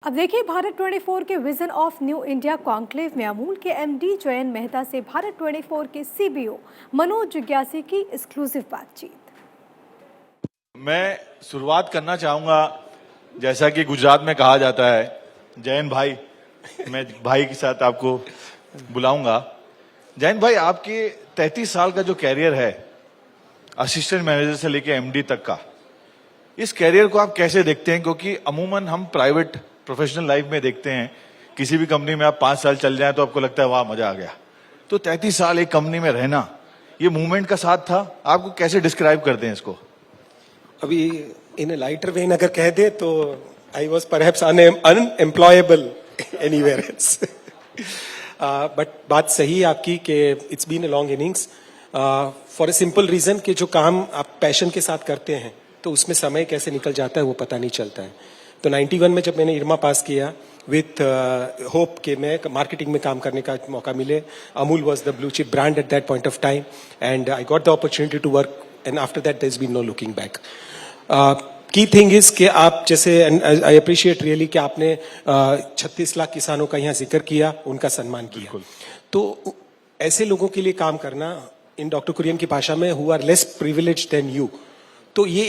अब देखिए भारत 24 के vision of new India conclave में अमूल के एमडी जयंत मेहता से भारत 24 के सीबीओ मनोज जिज्ञासी की एक्सक्लूसिव बातचीत। मैं शुरुआत करना चाहूंगा, जैसा कि गुजरात में कहा जाता है, जयंत भाई, मैं भाई के साथ आपको बुलाऊंगा। जयंत भाई, आपके 33 साल का जो कैरियर है, असिस्टेंट मैनेजर से लेके एमडी तक का, इस कैरियर को आप कैसे देखते हैं? क्योंकि अमूमन हम प्राइवेट प्रोफेशनल लाइफ में देखते हैं, किसी भी कंपनी में आप 5 साल चल जाएं तो आपको लगता है वाह मजा आ गया। तो 33 साल एक कंपनी में रहना, ये मूवमेंट का साथ था, आपको कैसे डिस्क्राइब करते हैं इसको? अभी इन लाइटर वेन अगर कह दे तो I was perhaps unemployable anywhere else. But बात सही है आपकी कि it's been a long innings for a simple reason कि जो काम आप पैशन के साथ करते हैं तो उसमें समय कैसे निकल जाता है वो पता नहीं चलता है। तो 91 में जब मैंने इरमा पास किया विथ होप कि मैं मार्केटिंग में काम करने का मौका मिले, Amul was the blue chip brand at that point of time and I got the opportunity to work and after that there is been no looking back. Key thing is कि आप जैसे आई अप्रिशिएट रियली कि आपने 36 लाख किसानों का यहाँ जिक्र किया, उनका सम्मान किया। तो ऐसे लोगों के लिए काम करना, इन डॉक्टर कुरियन की भाषा में, who are less privileged than you, तो ये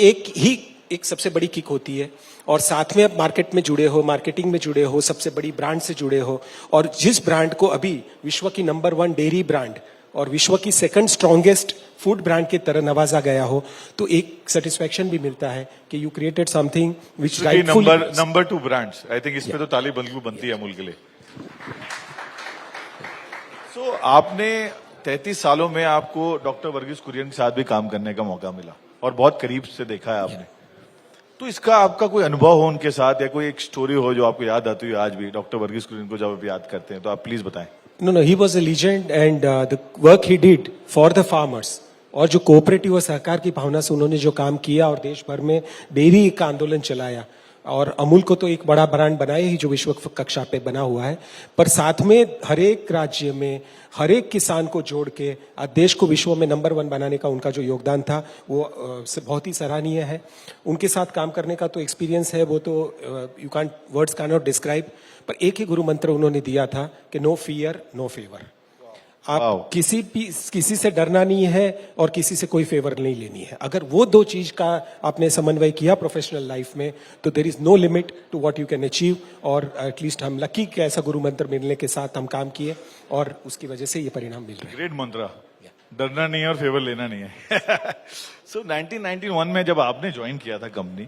एक सबसे बड़ी किक होती है। और साथ में आप मार्केट में जुड़े हो, मार्केटिंग में जुड़े हो, सबसे बड़ी ब्रांड से जुड़े हो, और जिस ब्रांड को अभी विश्व की नंबर 1 डेयरी ब्रांड और विश्व की सेकंड स्ट्रॉन्गेस्ट फूड ब्रांड की तरह नवाजा गया हो, तो एक सेटिस्फैक्शन भी मिलता है कि you created something which rightfully number 2 brands. I think इस पे तो ताली बनती है अमूल के लिए। सो आपने 33 सालों में आपको डॉक्टर वर्गीस कुरियन के साथ भी काम करने का मौका मिला और बहुत करीब से देखा है आपने। तो इसका आपका कोई अनुभव हो उनके साथ, या कोई एक स्टोरी हो जो आपको याद आती है आज भी डॉक्टर वर्गीस कुरियन को जब आप याद करते हैं, तो आप प्लीज बताएं। No, he was a legend and the work he did for the farmers, और जो कोऑपरेटिव और सहकार की भावना से उन्होंने जो काम किया और देश भर में डेयरी का आंदोलन चलाया, और अमूल को तो एक बड़ा ब्रांड बनाया ही जो विश्व कक्षा पे बना हुआ है, पर साथ में हर एक राज्य में हर एक किसान को जोड़ के देश को विश्व में नंबर 1 बनाने का उनका जो योगदान था वो बहुत ही सराहनीय है। उनके साथ काम करने का तो एक्सपीरियंस है, वो तो you can't words can not describe. पर एक ही गुरु मंत्र उन्होंने दिया था कि नो फियर नो फेवर। आप किसी से डरना नहीं है और किसी से कोई फेवर नहीं लेनी है। अगर वो दो चीज का आपने समन्वय किया प्रोफेशनल लाइफ में, तो there is no limit to what you can achieve. और एटलीस्ट हम लकी कि ऐसा गुरु मंत्र मिलने के साथ हम काम किए और उसकी वजह से ये परिणाम मिल रहे हैं। ग्रेट मंत्र, डरना नहीं है और फेवर लेना नहीं है। सो 1991 में जब आपने ज्वाइन किया था कंपनी,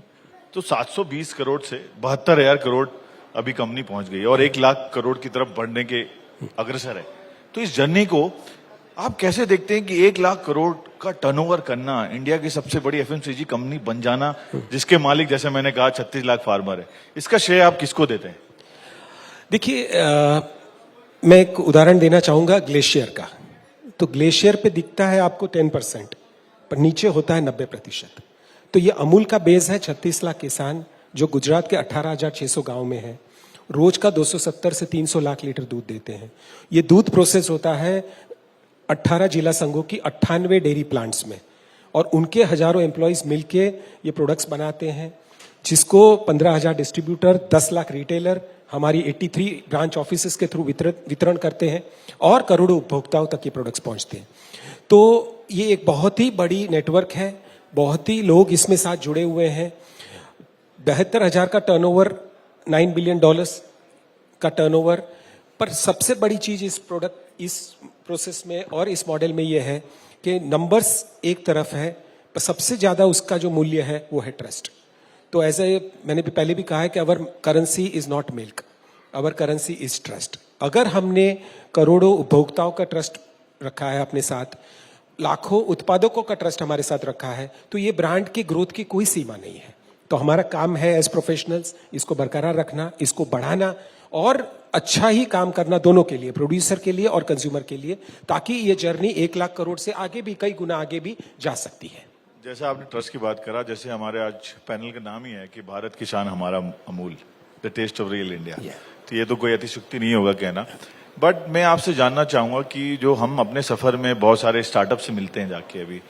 तो 720 करोड़ से 72,000 करोड़ अभी कंपनी पहुंच गई और 1 लाख करोड़ की तरफ बढ़ने के अग्रसर है। तो इस जर्नी को आप कैसे देखते हैं कि 1 लाख करोड़ का टर्नओवर करना, इंडिया की सबसे बड़ी एफएमसीजी कंपनी बन जाना, जिसके मालिक जैसे मैंने कहा 36 लाख फार्मर है, इसका श्रेय आप किसको देते हैं? देखिए, मैं एक उदाहरण देना चाहूंगा ग्लेशियर का। तो ग्लेशियर पे दिखता है आपको 10%, पर नीचे होता है 90%। तो ये अमूल का बेस है 36 लाख किसान जो गुजरात के 18,600 गांव में है, रोज का 270 से 300 लाख लीटर दूध देते हैं। ये दूध प्रोसेस होता है 18 जिला संघों की 98 डेयरी प्लांट्स में, और उनके हजारों एम्प्लॉइज मिलके ये प्रोडक्ट्स बनाते हैं, जिसको 15,000 डिस्ट्रीब्यूटर, 10 लाख रिटेलर हमारी 83 ब्रांच ऑफिसेस के थ्रू वितरण करते हैं, और करोड़ों उपभोक्ताओं तक ये प्रोडक्ट्स पहुंचते हैं। तो ये एक बहुत ही बड़ी नेटवर्क है, बहुत ही लोग इसमें साथ जुड़े हुए हैं। 72,000 का टर्नओवर, $9 बिलियन का टर्नओवर। पर सबसे बड़ी चीज इस प्रोसेस में और इस मॉडल में ये है कि नंबर्स एक तरफ है, पर सबसे ज्यादा उसका जो मूल्य है वो है ट्रस्ट। तो मैंने भी पहले भी कहा है कि our currency is not milk, our currency is trust. अगर हमने करोड़ों उपभोक्ताओं का ट्रस्ट रखा है अपने साथ, लाखों उत्पादकों का ट्रस्ट हमारे साथ रखा है, तो ये ब्रांड की ग्रोथ की कोई सीमा नहीं है। तो हमारा काम है एज प्रोफेशनल्स इसको बरकरार रखना, इसको बढ़ाना और अच्छा ही काम करना, दोनों के लिए, प्रोड्यूसर के लिए और कंज्यूमर के लिए, ताकि ये जर्नी 1 लाख करोड़ से आगे भी, कई गुना आगे भी जा सकती है। जैसे आपने ट्रस्ट की बात करा, जैसे हमारे आज पैनल का नाम ही है कि भारत की शान हमारा Amul, the taste of real India. तो ये तो कोई अतिशुक्ति नहीं होगा कहना। बट मैं आपसे जानना चाहूंगा कि जो हम अपने सफर में बहुत सारे स्टार्टअप से मिलते हैं जाके अभी,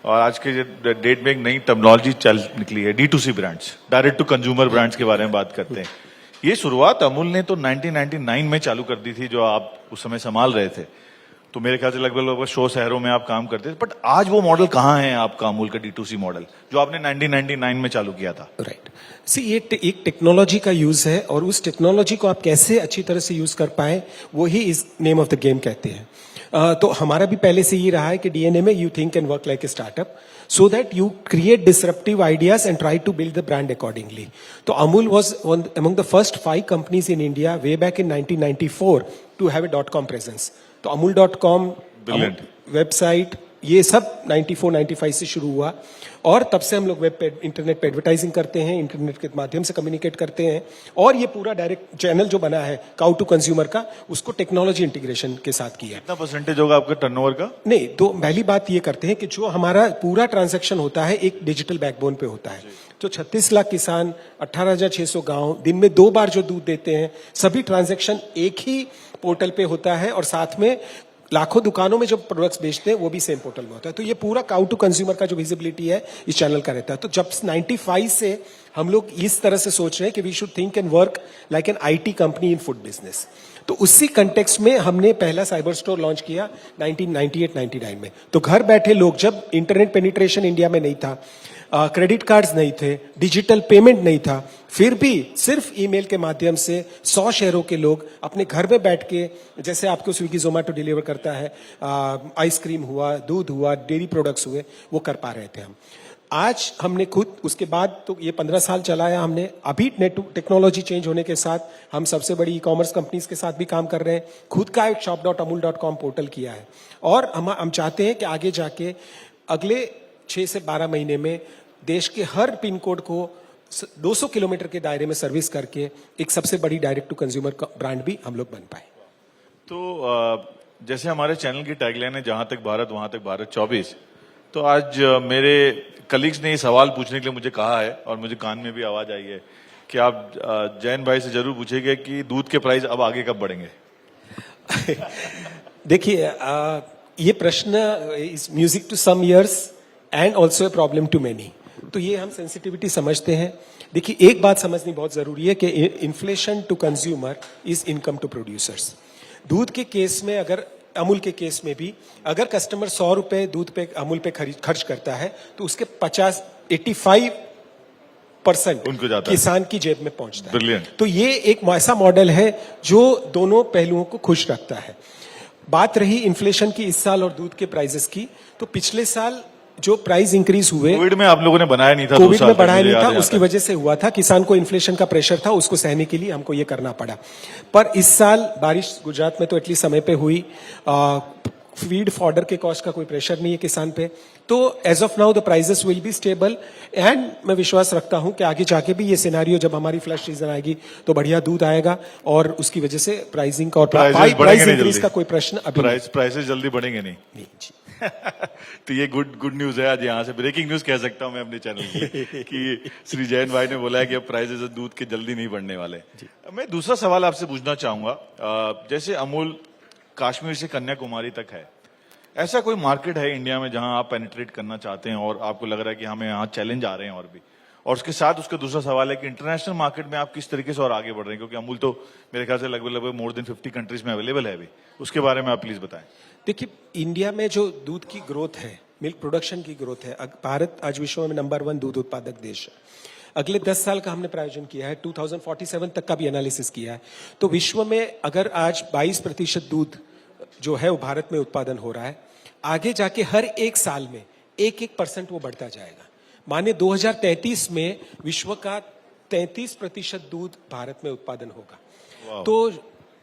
और आज के डेट में एक नई टेक्नोलॉजी चल निकली है, D2C brands, direct to consumer brands के बारे में बात करते हैं। ये शुरुआत अमूल ने तो 1999 में चालू कर दी थी, जो आप उस समय संभाल रहे थे। तो मेरे ख्याल से लगभग 100 शहरों में आप काम करते थे। बट आज वो मॉडल कहाँ है आपका अमूल का D2C मॉडल, जो आपने 1999 में चालू किया था? राइट सी, ये एक टेक्नोलॉजी का यूज है, और उस टेक्नोलॉजी को आप कैसे अच्छी तरह से यूज कर पाए, वो ही इस नेम ऑफ द गेम कहते हैं। तो हमारा भी पहले से ये रहा है कि डीएनए में you think and work like a startup, so that you create disruptive ideas and try to build the brand accordingly. So Amul was among the first 5 companies in India way back in 1994 to have a .com presence. तो Amul.com website ये सब 94-95 से शुरू हुआ, और तब से हम लोग वेब पे, इंटरनेट पे एडवर्टाइजिंग करते हैं, इंटरनेट के माध्यम से कम्युनिकेट करते हैं, और ये पूरा डायरेक्ट चैनल जो बना है काउ टू कंज्यूमर का, उसको टेक्नोलॉजी इंटीग्रेशन के साथ किया। कितना परसेंटेज होगा आपका टर्नओवर का? नहीं, तो पहली बात ये करते हैं कि जो हमारा पूरा ट्रांजैक्शन होता है एक डिजिटल बैकबोन पे होता है। जो 36 लाख किसान, 18,600 गांव, दिन में 2 बार जो दूध देते हैं, सभी ट्रांजैक्शन एक ही पोर्टल पे होता है, और साथ में लाखों दुकानों में जो प्रोडक्ट्स बेचते हैं वो भी सेम पोर्टल में होता है। तो ये पूरा काउ टू कंज्यूमर का जो विजिबिलिटी है इस चैनल का रहता है। तो जब 95 से हम लोग इस तरह से सोच रहे हैं कि we should think and work like an IT company in food business. तो उसी कंटेक्स्ट में हमने पहला साइबर स्टोर लॉन्च किया 1998-99 में। तो घर बैठे लोग, जब इंटरनेट पेनिट्रेशन इंडिया में नहीं था, क्रेडिट कार्ड्स नहीं थे, डिजिटल पेमेंट नहीं था, फिर भी सिर्फ ईमेल के माध्यम से 100 शहरों के लोग अपने घर में बैठ के, जैसे आपको स्विगी जोमेटो डिलीवर करता है, आइसक्रीम हुआ, दूध हुआ, डेयरी प्रोडक्ट्स हुए, वो कर पा रहे थे हम। आज हमने खुद, उसके बाद तो ये 15 साल चलाया हमने। अभी टेक्नोलॉजी चेंज होने के साथ हम सबसे बड़ी ई-कॉमर्स कंपनीज के साथ भी काम कर रहे हैं। खुद का एक shop.amul.com पोर्टल किया है, और हम चाहते हैं कि आगे जाके अगले 6 से 12 महीने में देश के हर पिन कोड को 200 किलोमीटर के दायरे में सर्विस करके एक सबसे बड़ी डायरेक्ट टू कंज्यूमर ब्रांड भी हम लोग बन पाए। तो जैसे हमारे चैनल की टैगलाइन है, जहां तक भारत वहां तक भारत 24, तो आज मेरे कलीग्स ने ये सवाल पूछने के लिए मुझे कहा है, और मुझे कान में भी आवाज आई है कि आप जैन भाई से जरूर पूछेंगे कि दूध के प्राइस अब आगे कब बढ़ेंगे। देखिए, ये प्रश्न is music to some ears and also a problem to many. तो ये हम सेंसिटिविटी समझते हैं। देखिए, एक बात समझनी बहुत जरूरी है कि inflation to consumer is income to producers. दूध के केस में, अगर अमूल के केस में भी, अगर कस्टमर 100 रुपए दूध पे अमूल पे खर्च करता है, तो उसके 85% उनको जाता किसान की जेब में पहुंचता है। Brilliant. तो ये एक ऐसा मॉडल है जो दोनों पहलुओं को खुश रखता है। बात रही इन्फ्लेशन की इस साल और दूध के प्राइसेस की, तो पिछले साल जो प्राइस इंक्रीज हुए, कोविड में आप लोगों ने बनाया नहीं था, कोविड में बढ़ाया नहीं था, उसकी वजह से हुआ था। किसान को इन्फ्लेशन का प्रेशर था, उसको सहने के लिए हमको ये करना पड़ा। पर इस साल बारिश गुजरात में तो एटलीस्ट समय पे हुई, फीड फॉडर के कॉस्ट का कोई प्रेशर नहीं है किसान पे। तो as of now the prices will be stable, and मैं विश्वास रखता हूं कि आगे जाके भी ये सिनेरियो, जब हमारी फ्लश सीजन आएगी तो बढ़िया दूध आएगा, और उसकी वजह से प्राइसिंग का और प्राइस इंक्रीज का कोई प्रश्न अभी प्राइसेस जल्दी बढ़ेंगे नहीं। तो ये गुड न्यूज है। आज यहाँ से ब्रेकिंग न्यूज कह सकता हूं मैं अपने चैनल की कि श्री जैन भाई ने बोला है कि अब प्राइसेस दूध के जल्दी नहीं बढ़ने वाले। मैं दूसरा सवाल आपसे पूछना चाहूंगा, जैसे अमूल कश्मीर से कन्याकुमारी तक है, ऐसा कोई मार्केट है इंडिया में जहां आप पेनिट्रेट करना चाहते हैं और आपको लग रहा है कि हमें यहाँ चैलेंज आ रहे हैं और भी? और उसके साथ उसका दूसरा सवाल है कि इंटरनेशनल मार्केट में आप किस तरीके से और आगे बढ़ रहे हैं, क्योंकि अमूल तो मेरे ख्याल से लगभग मोर देन 50 कंट्रीज में अवेलेबल है अभी। उसके बारे में आप प्लीज बताएं। देखिए, इंडिया में जो दूध की ग्रोथ है, मिल्क प्रोडक्शन की ग्रोथ है, भारत आज विश्व में नंबर 1 दूध उत्पादक देश है। अगले 10 साल का हमने प्रायोजन किया है, 2047 तक का भी एनालिसिस किया है। तो विश्व में अगर आज 22% दूध जो है वो भारत में उत्पादन हो रहा है, आगे जाके हर एक साल में 1% वो बढ़ता जाएगा। माने 2033 में विश्व का 33% दूध भारत में उत्पादन होगा। तो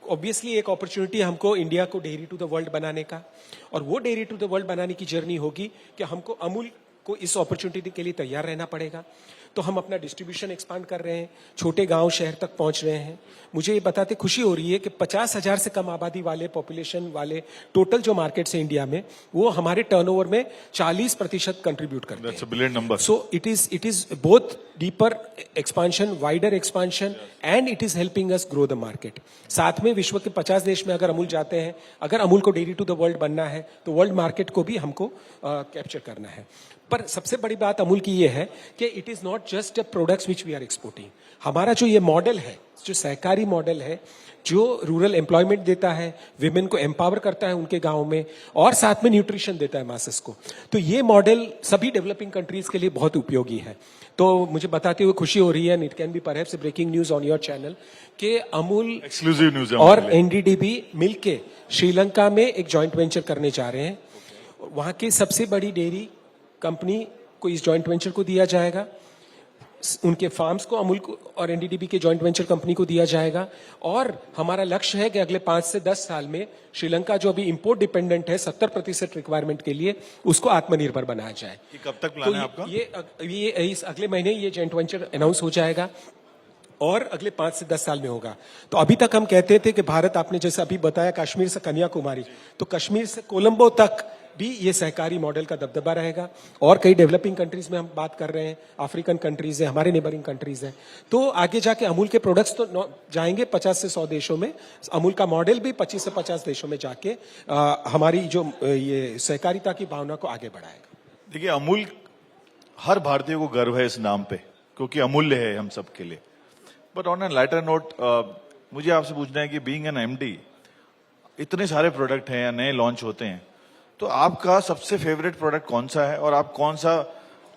ऑब्वियसली एक अपॉर्चुनिटी हमको इंडिया को डेयरी टू द वर्ल्ड बनाने का, और वो डेयरी टू द वर्ल्ड बनाने की जर्नी होगी कि हमको अमूल को इस अपॉर्चुनिटी के लिए तैयार रहना पड़ेगा। तो हम अपना डिस्ट्रीब्यूशन एक्सपांड कर रहे हैं, छोटे गांव शहर तक पहुंच रहे हैं। मुझे ये बताते खुशी हो रही है कि 50,000 से कम आबादी वाले, पॉपुलेशन वाले टोटल जो मार्केट्स है इंडिया में, वो हमारे टर्नओवर में 40% कंट्रीब्यूट करते हैं। That's a brilliant number. So it is both deeper expansion, wider expansion, and it is helping us grow the market. साथ में विश्व के 50 देश में अगर अमूल जाते हैं, अगर अमूल को डेयरी टू द वर्ल्ड बनना है, तो वर्ल्ड मार्केट को भी हमको कैप्चर करना है। पर सबसे बड़ी बात अमूल की ये है कि it is not just a products which we are exporting. हमारा जो ये मॉडल है, जो सहकारी मॉडल है, जो रूरल एम्प्लॉयमेंट देता है, विमेन को एम्पावर करता है उनके गांव में, और साथ में न्यूट्रिशन देता है मासेस को, तो ये मॉडल सभी डेवलपिंग कंट्रीज के लिए बहुत उपयोगी है। तो मुझे बताते हुए खुशी हो रही है, it can be perhaps breaking news on your channel, कि अमूल एक्सक्लूसिव न्यूज है और एनडीडीबी मिलके श्रीलंका में एक जॉइंट वेंचर करने जा रहे हैं। वहां की सबसे बड़ी डेयरी कंपनी को इस जॉइंट वेंचर को दिया जाएगा, उनके फार्म्स को अमूल को और एनडीडीबी के जॉइंट वेंचर कंपनी को दिया जाएगा। और हमारा लक्ष्य है कि अगले 5 से 10 साल में श्रीलंका जो अभी इंपोर्ट डिपेंडेंट है 70% रिक्वायरमेंट के लिए, उसको आत्मनिर्भर बनाया जाए। ये कब तक प्लान है आपका? ये इस अगले महीने ये जॉइंट वेंचर अनाउंस हो जाएगा और अगले 5 से 10 साल में होगा। तो अभी तक हम कहते थे कि भारत, आपने जैसे अभी बताया कश्मीर से कन्याकुमारी, तो कश्मीर से कोलंबो तक भी ये सहकारी मॉडल का दबदबा रहेगा। और कई डेवलपिंग कंट्रीज में हम बात कर रहे हैं, अफ्रीकन कंट्रीज है, हमारे नेबरिंग कंट्रीज हैं। तो आगे जाके अमूल के प्रोडक्ट्स तो जाएंगे 50 से 100 देशों में, अमूल का मॉडल भी 25 से 50 देशों में जाके हमारी जो ये सहकारिता की भावना को आगे बढ़ाएगा। देखिए, अमूल, हर भारतीय को गर्व है इस नाम पे, क्योंकि अमूल्य है हम सबके लिए। But on A lighter note, मुझे आपसे पूछना है कि बीइंग एन एमडी, इतने सारे प्रोडक्ट हैं या नए लॉन्च होते हैं, तो आपका सबसे फेवरेट प्रोडक्ट कौन सा है और आप कौन सा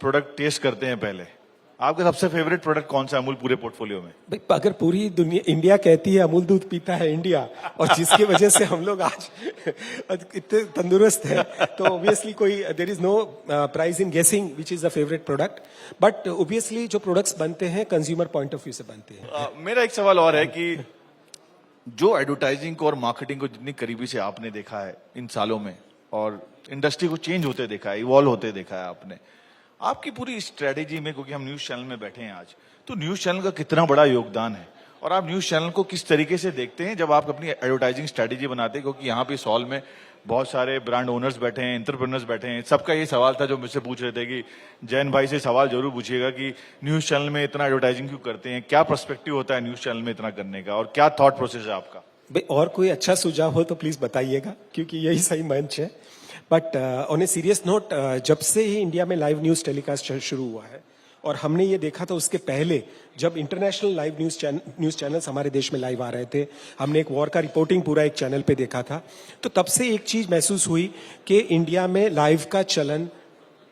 प्रोडक्ट टेस्ट करते हैं पहले? आपका सबसे फेवरेट प्रोडक्ट कौन सा है अमूल पूरे पोर्टफोलियो में? भाई, अगर पूरी दुनिया, इंडिया कहती है अमूल दूध पीता है इंडिया, और जिसकी वजह से हम लोग आज इतने तंदुरुस्त हैं, तो ऑब्वियसली कोई there is no prize in guessing which is the favourite product. But obviously जो प्रोडक्ट्स बनते हैं कंज्यूमर पॉइंट ऑफ व्यू से बनते हैं। मेरा एक सवाल और है कि जो एडवर्टाइजिंग को और मार्केटिंग को जितनी करीबी से आपने देखा है इन सालों में, और इंडस्ट्री को चेंज होते देखा है, इवॉल्व होते देखा है आपने, आपकी पूरी स्ट्रेटेजी में, क्योंकि हम न्यूज चैनल में बैठे हैं आज, तो न्यूज चैनल का कितना बड़ा योगदान है और आप न्यूज चैनल को किस तरीके से देखते हैं जब आप अपनी एडवर्टाइजिंग स्ट्रेटेजी बनाते हैं? क्योंकि यहाँ पे सॉल में बहुत सारे ब्रांड ओनर्स बैठे हैं, एंटरप्रेन्योर्स बैठे हैं, सबका ये सवाल था जो मुझसे पूछ रहे थे कि जैन भाई से सवाल जरूर पूछिएगा कि न्यूज चैनल में इतना एडवर्टाइजिंग क्यों करते हैं, क्या पर्सपेक्टिव होता है न्यूज चैनल में इतना करने का, और क्या थॉट प्रोसेस है आपका? भाई, और कोई अच्छा सुझाव हो तो प्लीज बताइएगा, क्योंकि यही सही मंच है। But on a serious note, जब से ही इंडिया में लाइव न्यूज टेलीकास्ट शुरू हुआ है, और हमने ये देखा था उसके पहले जब इंटरनेशनल लाइव न्यूज चैनल्स हमारे देश में लाइव आ रहे थे, हमने एक वॉर का रिपोर्टिंग पूरा एक चैनल पे देखा था, तो तब से एक चीज महसूस हुई कि इंडिया में लाइव का चलन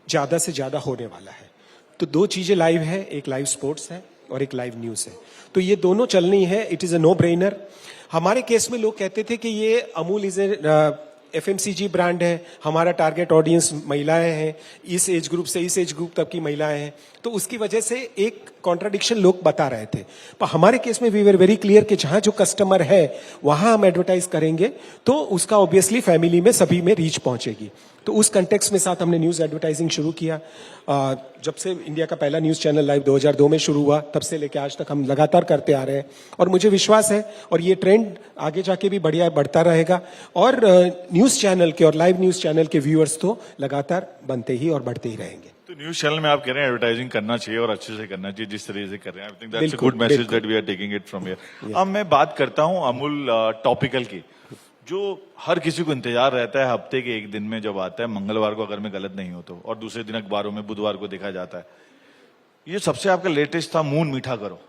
ज्यादा से ज्यादा होने वाला है। तो 2 चीजें लाइव है, एक लाइव स्पोर्ट्स है और एक लाइव न्यूज है, तो ये दोनों चलनी है। It is a no brainer. हमारे केस में लोग कहते थे कि ये Amul is a FMCG brand है, हमारा टारगेट ऑडियंस महिलाएं हैं, इस एज ग्रुप से इस एज ग्रुप तक की महिलाएं हैं, तो उसकी वजह से एक कॉन्ट्राडिक्शन लोग बता रहे थे। पर हमारे केस में वी वर वेरी क्लियर कि जहां जो कस्टमर है वहां हम एडवर्टाइज करेंगे तो उसका ऑब्वियसली फैमिली में सभी में रीच पहुंचेगी। तो उस कंटेक्स्ट में साथ हमने न्यूज एडवर्टाइजिंग शुरू किया। जब से इंडिया का पहला न्यूज चैनल लाइव 2002 में शुरू हुआ, तब से लेकर आज तक हम लगातार करते आ रहे हैं, और मुझे विश्वास है और ये ट्रेंड आगे जाके भी बढ़ता रहेगा। और न्यूज चैनल के और लाइव न्यूज चैनल के व्यूअर्स तो लगातार बनते ही और बढ़ते ही रहेंगे। तो न्यूज चैनल में आप कह रहे हैं एडवर्टाइजिंग करना चाहिए और अच्छे से करना चाहिए जिस तरीके से कर रहे हैं। I think that's a good message that we are taking it from here. अब मैं बात करता हूं अमूल टॉपिकल की, जो हर किसी को इंतजार रहता है हफ्ते के एक दिन में जब आता है, मंगलवार को अगर मैं गलत नहीं हो तो, और दूसरे दिन अखबारों में बुधवार को देखा जाता है। ये सबसे आपका लेटेस्ट था, मून मीठा करो।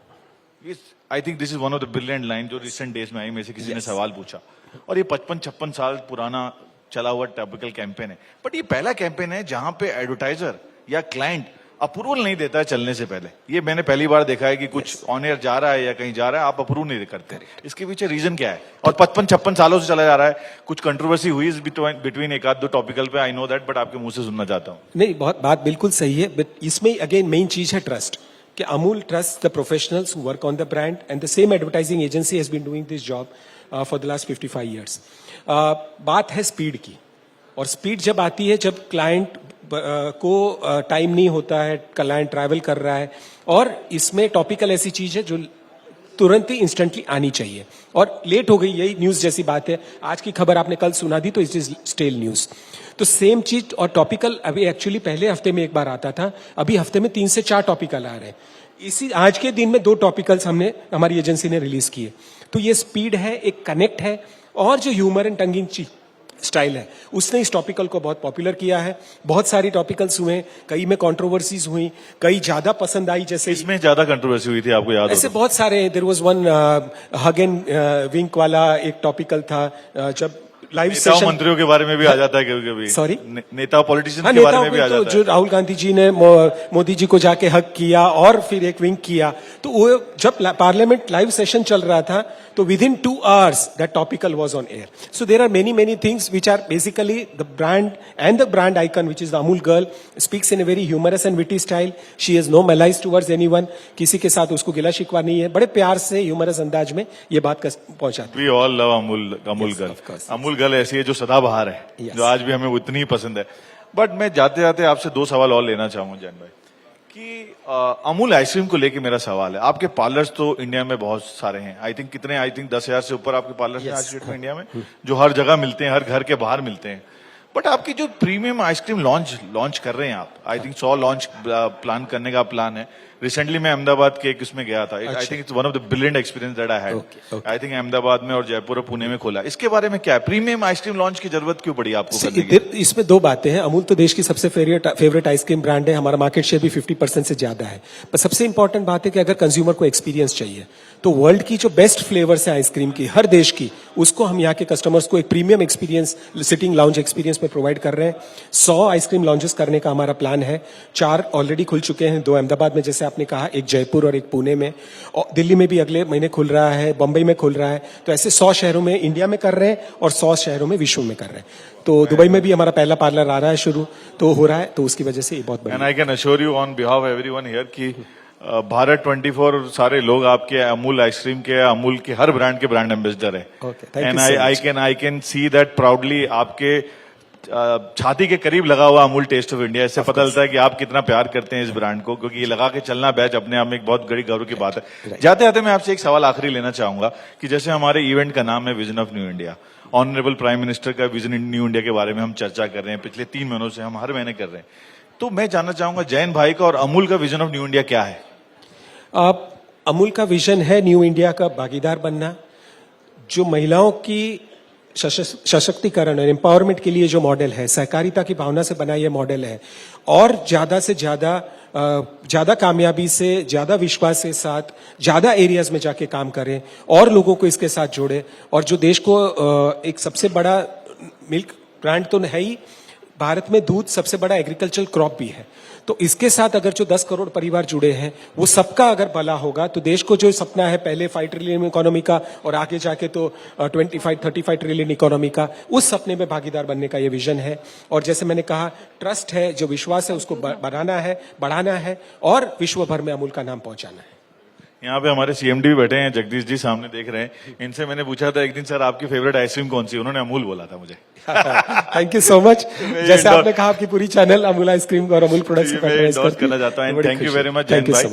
ये I think this is one of the brilliant line जो रिसेंट डेज में आई, में से किसी ने सवाल पूछा, और ये 55-56 साल पुराना चला हुआ टॉपिकल कैंपेन है। बट ये पहला कैंपेन है जहां पे एडवर्टाइजर या क्लाइंट अप्रूवल नहीं देता है चलने से पहले। ये मैंने पहली बार देखा है कि कुछ ऑन एयर जा रहा है या कहीं जा रहा है, आप अप्रूव नहीं करते। इसके पीछे रीजन क्या है? और 55-56 सालों से चला जा रहा है, कुछ कंट्रोवर्सी हुई बिटवीन एक आध 2 टॉपिकल पे, आई नो दैट, बट आपके मुंह से सुनना चाहता हूं। नहीं, बात बिल्कुल सही है, बट इसमें अगेन मेन चीज है ट्रस्ट, कि Amul trust the professionals who work on the brand, and the same advertising agency has been doing this job for the last 55 years. बात है स्पीड की, और स्पीड जब आती है जब क्लाइंट को टाइम नहीं होता है, क्लाइंट ट्रैवल कर रहा है, और इसमें टॉपिकल ऐसी चीज है जो तुरंत ही इंस्टेंटली आनी चाहिए, और लेट हो गई, यही न्यूज जैसी बात है। आज की खबर आपने कल सुना दी तो इट इज स्टेल न्यूज। तो सेम चीज, और टॉपिकल अभी एक्चुअली पहले हफ्ते में एक बार आता था, अभी हफ्ते में 3 से 4 टॉपिकल आ रहे हैं। इसी आज के दिन में 2 टॉपिकल्स हमने, हमारी एजेंसी ने रिलीज किए। तो ये स्पीड है, एक कनेक्ट है, और जो humour and tongue in cheek style है, उसने इस टॉपिकल को बहुत पॉपुलर किया है। बहुत सारी टॉपिकल्स हुए, कई में कंट्रोवर्सीज हुई, कई ज्यादा पसंद आई, जैसे इसमें ज्यादा कंट्रोवर्सी हुई थी, आपको याद ऐसे हो तो? बहुत सारे। There was one hug and wink वाला एक टॉपिकल था, जब लाइव नेताओं सेशन मंत्रियों के बारे में भी आ जाता है कभी कभी। Sorry? नेता पॉलिटिशियन हाँ, के बारे नेताओं में भी को आ तो जाता जो है। राहुल गांधी जी ने मोदी जी को जाके हक किया और फिर एक विंक किया, तो वो जब पार्लियामेंट लाइव सेशन चल रहा था तो within 2 hours that topical was on air. So there are many things which are basically the brand and the brand icon which is the Amul girl speaks in a very humorous and witty style. She has no malice towards anyone, किसी के साथ उसको गिला शिकवा नहीं है, बड़े प्यार से ह्यूमरस अंदाज में ये बात पहुंचाती we all love Amul girl. of course. Amul girl ऐसी है जो सदाबहार है, Yes. जो आज भी हमें उतनी ही पसंद है। बट मैं जाते जाते आपसे 2 सवाल और लेना चाहूंगा जैन भाई, कि अमूल आइसक्रीम को लेके मेरा सवाल है। आपके पार्लर्स तो इंडिया में बहुत सारे हैं, आई थिंक 10,000 से ऊपर आपके पार्लर्स हैं आज डेट में इंडिया में, जो हर जगह मिलते हैं, हर घर के बाहर मिलते हैं। बट आपकी जो प्रीमियम आइसक्रीम लॉन्च कर रहे हैं आप, आई थिंक 100 लॉन्च प्लान करने का प्लान है। रिसेंटली मैं अहमदाबाद के एक उसमें गया था, I think it's one of the brilliant experience that I had. I think Ahmedabad में और जयपुर और पुणे में खोला। इसके बारे में क्या है, प्रीमियम आइसक्रीम लॉन्च की जरूरत क्यों पड़ी आपको करने की? इसमें 2 बातें हैं। अमूल तो देश की सबसे फेवरेट आइसक्रीम ब्रांड है, हमारा मार्केट शेयर भी 50% से ज्यादा है। पर सबसे इंपॉर्टेंट बात है कि अगर कंज्यूमर को एक्सपीरियंस चाहिए तो वर्ल्ड की जो बेस्ट फ्लेवर्स है आइसक्रीम की, हर देश की, उसको हम यहाँ के कस्टमर्स को एक premium experience, sitting lounge experience में प्रोवाइड कर रहे हैं। 100 आइसक्रीम लॉन्चेस करने का हमारा प्लान है। 4 ऑलरेडी खुल चुके हैं, 2 अहमदाबाद में जैसे आपने कहा, एक जयपुर और एक पुणे में, और दिल्ली में भी अगले महीने खुल रहा है, बंबई में खुल रहा है। तो ऐसे 100 शहरों में इंडिया में कर रहे हैं और 100 शहरों में विश्व में कर रहे हैं। तो दुबई में भी हमारा पहला पार्लर आ रहा है, शुरू तो हो रहा है, तो उसकी वजह से ये बहुत एंड बड़ा। I can assure you on behalf everyone here कि भारत 24 सारे लोग आपके अमूल आइसक्रीम के, अमूल के हर ब्रांड के ब्रांड एम्बेसडर है। Okay, thank and you so I can see that proudly. आपके छाती के करीब लगा हुआ अमूल टेस्ट ऑफ इंडिया, इससे पता चलता है कि आप कितना प्यार करते हैं इस ब्रांड को, क्योंकि ये लगा के चलना बैच अपने आप में एक बहुत बड़ी गौरव की बात है। जाते जाते मैं आपसे एक सवाल आखिरी लेना चाहूंगा कि जैसे हमारे इवेंट का नाम है vision of new India, honourable prime minister का विजन इन न्यू इंडिया के बारे में हम चर्चा कर रहे हैं, पिछले 3 महीनों से हम हर महीने कर रहे हैं। तो मैं जानना चाहूंगा जैन भाई का और अमूल का विजन ऑफ न्यू इंडिया क्या है? अमूल का विजन है न्यू इंडिया का भागीदार बनना, जो महिलाओं की सशक्तिकरण और एम्पावरमेंट के लिए जो मॉडल है, सहकारिता की भावना से बना यह मॉडल है, और ज्यादा से ज्यादा कामयाबी से, ज्यादा विश्वास के साथ, ज्यादा एरियाज में जाके काम करें और लोगों को इसके साथ जोड़े। और जो देश को एक सबसे बड़ा मिल्क ब्रांड तो है ही, भारत में दूध सबसे बड़ा एग्रीकल्चरल क्रॉप भी है, तो इसके साथ अगर जो 10 करोड़ परिवार जुड़े हैं, वो सबका अगर भला होगा, तो देश को जो सपना है पहले 5 ट्रिलियन इकोनॉमी का और आगे जाके तो 25-35 ट्रिलियन इकोनॉमी का, उस सपने में भागीदार बनने का ये विजन है। और जैसे मैंने कहा, ट्रस्ट है, जो विश्वास है, उसको बनाना है, बढ़ाना है और विश्व भर में अमूल का नाम पहुंचाना है। यहाँ पे हमारे सीएमडी भी बैठे हैं, जगदीश जी सामने देख रहे हैं। इनसे मैंने पूछा था एक दिन, सर आपकी फेवरेट आइसक्रीम कौन सी? उन्होंने अमूल बोला था मुझे। Thank you so much. जैसे आपने कहा, आपकी पूरी चैनल अमूल आइसक्रीम और अमूल प्रोडक्ट्स करना चाहता हूँ। Thank you very much Jain भाई।